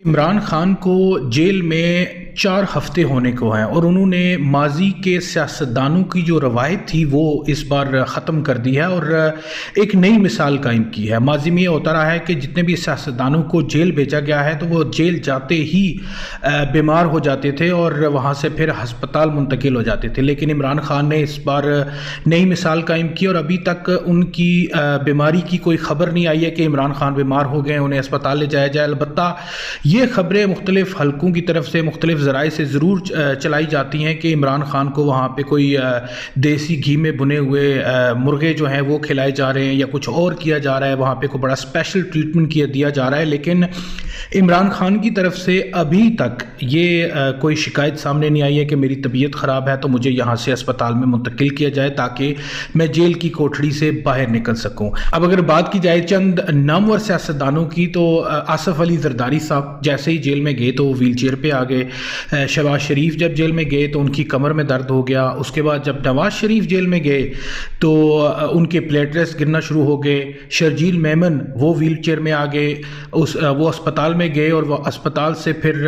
عمران خان کو جیل میں 4 ہفتے ہونے کو ہیں اور انہوں نے ماضی کے سیاستدانوں کی جو روایت تھی وہ اس بار ختم کر دی ہے اور ایک نئی مثال قائم کی ہے۔ ماضی میں یہ ہوتا رہا ہے کہ جتنے بھی سیاستدانوں کو جیل بھیجا گیا ہے تو وہ جیل جاتے ہی بیمار ہو جاتے تھے اور وہاں سے پھر ہسپتال منتقل ہو جاتے تھے، لیکن عمران خان نے اس بار نئی مثال قائم کی اور ابھی تک ان کی بیماری کی کوئی خبر نہیں آئی ہے کہ عمران خان بیمار ہو گئے انہیں اسپتال لے جایا جائے۔ البتہ یہ خبریں مختلف حلقوں کی طرف سے مختلف ذرائع سے ضرور چلائی جاتی ہیں کہ عمران خان کو وہاں پہ کوئی دیسی گھی میں بنے ہوئے مرغے جو ہیں وہ کھلائے جا رہے ہیں یا کچھ اور کیا جا رہا ہے، وہاں پہ کوئی بڑا اسپیشل ٹریٹمنٹ دیا جا رہا ہے، لیکن عمران خان کی طرف سے ابھی تک یہ کوئی شکایت سامنے نہیں آئی ہے کہ میری طبیعت خراب ہے تو مجھے یہاں سے اسپتال میں منتقل کیا جائے تاکہ میں جیل کی کوٹڑی سے باہر نکل سکوں۔ اب اگر بات کی جائے چند نامور سیاستدانوں کی تو آصف علی زرداری صاحب جیسے ہی جیل میں گئے تو وہ ویل چیئر پہ آ گئے۔ شہباز شریف جب جیل میں گئے تو ان کی کمر میں درد ہو گیا۔ اس کے بعد جب نواز شریف جیل میں گئے تو ان کے پلیٹلیٹس گرنا شروع ہو گئے۔ شرجیل میمن وہ ویل چیئر میں آ گئے، وہ اسپتال میں گئے اور وہ اسپتال سے پھر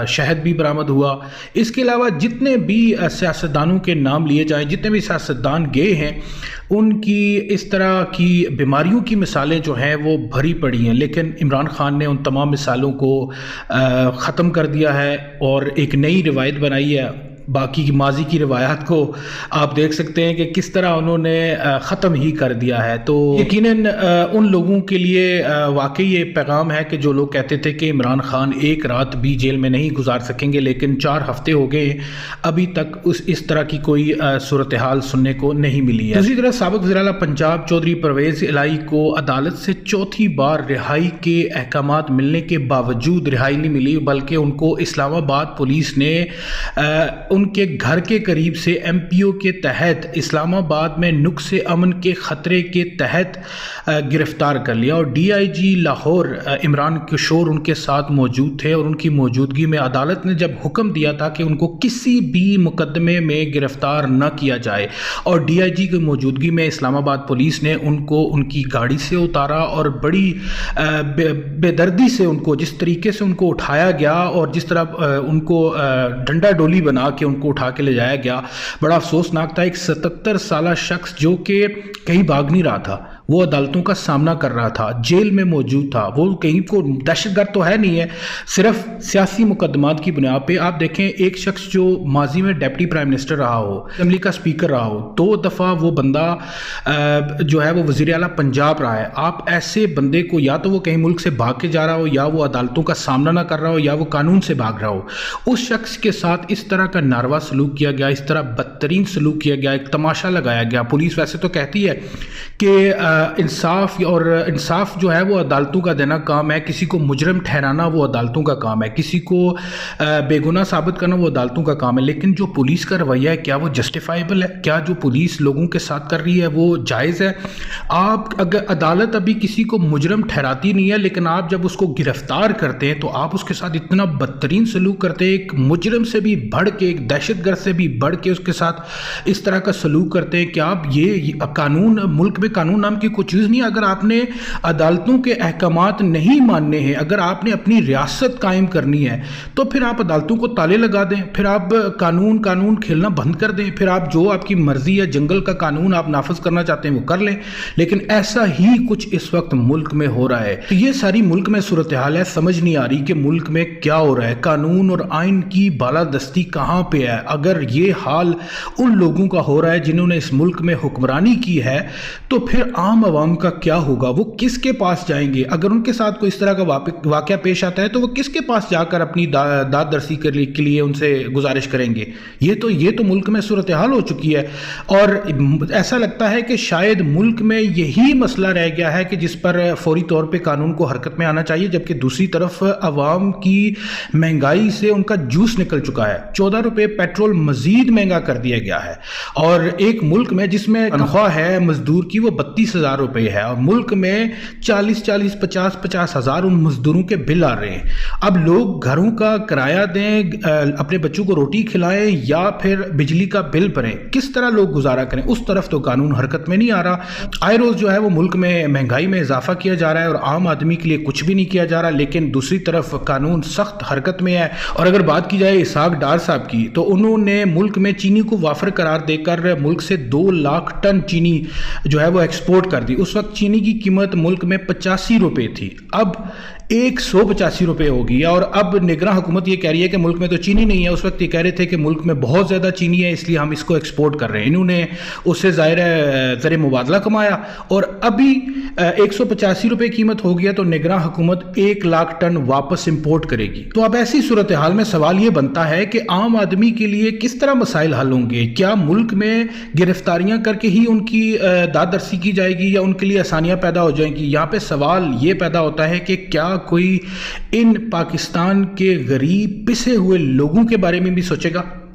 شہد بھی برآمد ہوا۔ اس کے علاوہ جتنے بھی سیاستدانوں کے نام لیے جائیں، جتنے بھی سیاستدان گئے ہیں، ان کی اس طرح کی بیماریوں کی مثالیں جو ہیں وہ بھری پڑی ہیں، لیکن عمران خان نے ان تمام مثالوں کو ختم کر دیا ہے اور ایک نئی روایت بنائی ہے۔ باقی کی ماضی کی روایات کو آپ دیکھ سکتے ہیں کہ کس طرح انہوں نے ختم ہی کر دیا ہے۔ تو یقیناً ان لوگوں کے لیے واقعی یہ پیغام ہے کہ جو لوگ کہتے تھے کہ عمران خان ایک رات بھی جیل میں نہیں گزار سکیں گے، لیکن 4 ہفتے ہو گئے ابھی تک اس طرح کی کوئی صورتحال سننے کو نہیں ملی ہے۔ دوسری طرف سابق وزیر اعلیٰ پنجاب چودھری پرویز الہی کو عدالت سے چوتھی بار رہائی کے احکامات ملنے کے باوجود رہائی نہیں ملی، بلکہ ان کو اسلام آباد پولیس نے ان کے گھر کے قریب سے ایم پی او کے تحت اسلام آباد میں نقص امن کے خطرے کے تحت گرفتار کر لیا اور ڈی آئی جی لاہور عمران کشور ان کے ساتھ موجود تھے اور ان کی موجودگی میں عدالت نے جب حکم دیا تھا کہ ان کو کسی بھی مقدمے میں گرفتار نہ کیا جائے اور ڈی آئی جی کی موجودگی میں اسلام آباد پولیس نے ان کو ان کی گاڑی سے اتارا اور بڑی بے دردی سے ان کو جس طریقے سے ان کو اٹھایا گیا اور جس طرح ان کو ڈنڈا ڈولی بنا کے ان کو اٹھا کے لے جایا گیا، بڑا افسوسناک تھا۔ ایک 77 سالہ شخص جو کہ کہیں بھاگ نہیں رہا تھا، وہ عدالتوں کا سامنا کر رہا تھا، جیل میں موجود تھا، وہ کہیں کو دہشت گرد تو ہے نہیں ہے، صرف سیاسی مقدمات کی بنیاد پہ۔ آپ دیکھیں ایک شخص جو ماضی میں ڈپٹی پرائم منسٹر رہا ہو، اسمبلی کا اسپیکر رہا ہو، 2 دفعہ وہ بندہ جو ہے وہ وزیر اعلیٰ پنجاب رہا ہے، آپ ایسے بندے کو یا تو وہ کہیں ملک سے بھاگ کے جا رہا ہو یا وہ عدالتوں کا سامنا نہ کر رہا ہو یا وہ قانون سے بھاگ رہا ہو، اس شخص کے ساتھ اس طرح کا ناروا سلوک کیا گیا، اس طرح بدترین سلوک کیا گیا، ایک تماشا لگایا گیا۔ پولیس ویسے تو کہتی ہے کہ انصاف جو ہے وہ عدالتوں کا دینا کام ہے، کسی کو مجرم ٹھہرانا وہ عدالتوں کا کام ہے، کسی کو بے گناہ ثابت کرنا وہ عدالتوں کا کام ہے، لیکن جو پولیس کا رویہ ہے کیا وہ جسٹیفائبل ہے؟ کیا جو پولیس لوگوں کے ساتھ کر رہی ہے وہ جائز ہے؟ آپ اگر عدالت ابھی کسی کو مجرم ٹھہراتی نہیں ہے، لیکن آپ جب اس کو گرفتار کرتے ہیں تو آپ اس کے ساتھ اتنا بدترین سلوک کرتے ہیں، ایک مجرم سے بھی بڑھ کے، ایک دہشت گرد سے بھی بڑھ کے اس کے ساتھ اس طرح کا سلوک کرتے ہیں کہ آپ یہ قانون، ملک میں قانون نام کی کوئی چیز نہیں ہے۔ اگر آپ نے عدالتوں کے احکامات نہیں ماننے ہیں، اگر آپ نے اپنی ریاست قائم کرنی ہے تو پھر آپ عدالتوں کو تالے لگا دیں، پھر آپ قانون کھیلنا بند کر دیں، پھر آپ جو آپ کی مرضی ہے، جنگل کا قانون آپ نافذ کرنا چاہتے ہیں وہ کر لیں، لیکن ایسا ہی کچھ اس وقت ملک میں ہو رہا ہے۔ تو یہ ساری ملک میں صورتحال ہے، سمجھ نہیں آ رہی کہ ملک میں کیا ہو رہا ہے، قانون اور آئین کی بالادستی کہاں پہ ہے۔ اگر یہ حال ان لوگوں کا ہو رہا ہے جنہوں نے اس ملک میں حکمرانی کی ہے تو پھر عام عوام کا کیا ہوگا؟ وہ کس کے پاس جائیں گے؟ اگر ان کے ساتھ کوئی اس طرح کا واقعہ پیش آتا ہے تو وہ کس کے پاس جا کر اپنی داد رسی کے لیے ان سے گزارش کریں گے؟ یہ تو ملک میں صورتحال ہو چکی ہے اور ایسا لگتا ہے کہ شاید ملک میں یہی مسئلہ رہ گیا ہے کہ جس پر فوری طور پہ قانون کو حرکت میں آنا چاہیے، جبکہ دوسری طرف عوام کی مہنگائی سے ان کا جوس نکل چکا ہے۔ 14 روپے پیٹرول مزید مہنگا کر دیا گیا ہے اور ایک ملک میں جس میں تنخواہ ہے مزدور کی وہ 20,000 روپے ہے اور ملک میں 40,000 50,000 ان مزدوروں کے بل آ رہے ہیں۔ اب لوگ گھروں کا کرایہ دیں، اپنے بچوں کو روٹی کھلائیں یا پھر بجلی کا بل بھریں، کس طرح لوگ گزارا کریں؟ اس طرف تو قانون حرکت میں نہیں آ رہا۔ آئے روز جو ہے وہ ملک میں مہنگائی میں اضافہ کیا جا رہا ہے اور عام آدمی کے لیے کچھ بھی نہیں کیا جا رہا، لیکن دوسری طرف قانون سخت حرکت میں ہے۔ اور اگر بات کی جائے اسحاق ڈار صاحب کی، تو انہوں نے ملک میں چینی کو وافر قرار دے کر ملک سے 2 لاکھ ٹن چینی جو ہے وہ ایکسپورٹ کر دی۔ اس وقت چینی کی قیمت ملک میں 85 روپے تھی، اب 185 روپے ہو گئی، اور اب نگراں حکومت یہ کہہ رہی ہے کہ ملک میں تو چینی نہیں ہے۔ اس وقت یہ کہہ رہے تھے کہ ملک میں بہت زیادہ چینی ہے، اس لیے ہم اس کو ایکسپورٹ کر رہے ہیں۔ انہوں نے اس سے ظاہر ہے زر مبادلہ کمایا، اور ابھی 185 روپے قیمت ہو گیا تو نگراں حکومت 1 لاکھ ٹن واپس امپورٹ کرے گی۔ تو اب ایسی صورتحال میں سوال یہ بنتا ہے کہ عام آدمی کے لیے کس طرح مسائل حل ہوں گے؟ کیا ملک میں گرفتاریاں کر کے ہی ان کی دادرسی کی جائے گی یا ان کے لیے آسانیاں پیدا ہو جائیں گی؟ یہاں پہ سوال یہ پیدا ہوتا ہے کہ کیا کوئی ان پاکستان کے غریب پسے ہوئے لوگوں کے بارے میں بھی سوچے گا؟